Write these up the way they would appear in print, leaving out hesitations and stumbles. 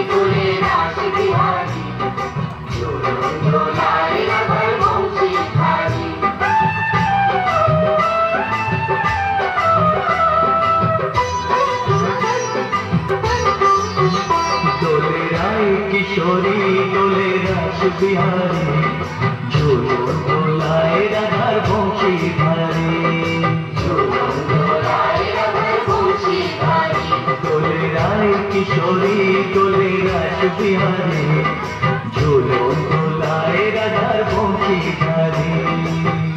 দোলে রাস বিহারী, ঝুলন দোলায় রাধার বংশীধারী। দোলে রায় কিশোরী দোলে রাস বিহারী, ঝুলন দোলায় রাধার বংশীধারী। ঝুলন দোলায় রাধার বংশীধারী। দোলে রায় কিশোরী দোলে রাস বিহারী, ঝুলন দোলায় রাধার বংশীধারী।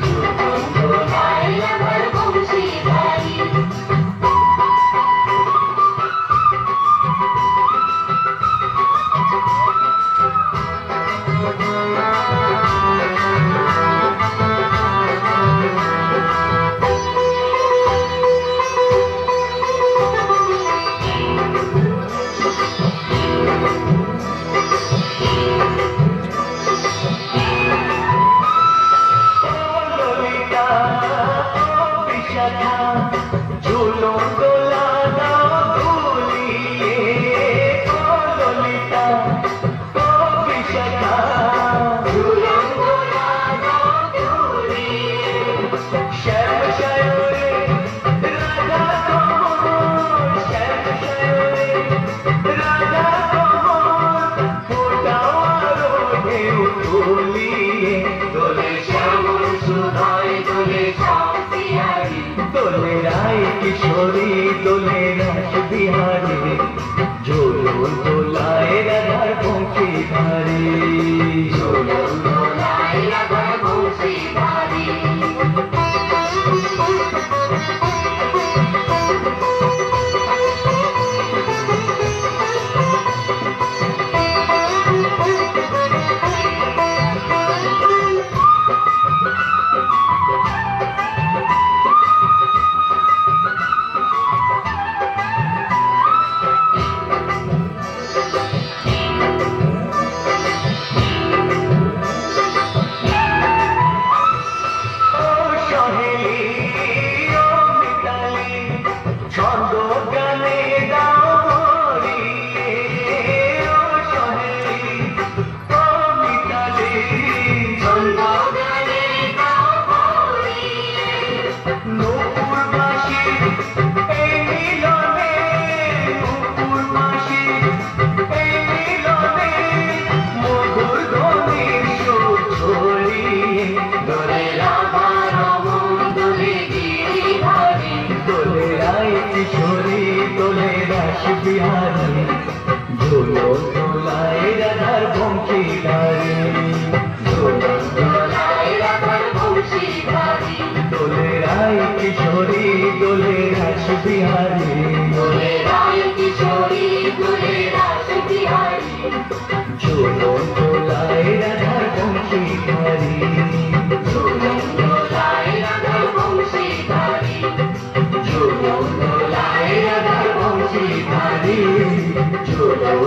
ঝুলন দোলায় রাধার বংশীধারী। ঝুলন দোলা দাও দুলিয়ে, ও ললিতা ও বিশাখা। ঝুলন দোলা দাও দুলিয়ে, শ্যাম সায়রে রাধা কমল, শ্যাম সায়রে রাধা কমল, ফোটাও আরো ঢেউ তুলিয়ে। দোলে শ্যামল সুধায় দোলে শ্যাম বিহারী। দোলে রায় কিশোরী দোলে রাস বিহারী, ঝুলন দোলায় রাধার বংশীধারী। ঝুলন দোলায় রাধার বংশীধারী। ছন্দ গানে দাও ভরিয়ে, ও সহেলি ও মিতালি। ছন্দ গানে দাও ভরিয়ে, নূপুর বাঁশির এই মিলনে, নূপুর বাঁশির এই মিলনে, মধুর ধ্বনির সুর ছড়িয়ে। দোলে রাধা রমণ দোলে গিরিধারী। দোলে রায় কিশোরী দোলে রাস বিহারী, ঝুলন দোলায় রাধার বংশীধারী। ঝুলন দোলায় রাধার বংশীধারী। দোলে রায় কিশোরী দোলে রাস বিহারী, দোলে রায় কিশোরী দোলে রাস বিহারী। ঝুলন দোলায় রাধার বংশীধারী। ঝুলন দোলায় রাধার বংশীধারী। ঝুলন দোলায় রাধার বংশীধারী। ঝুলন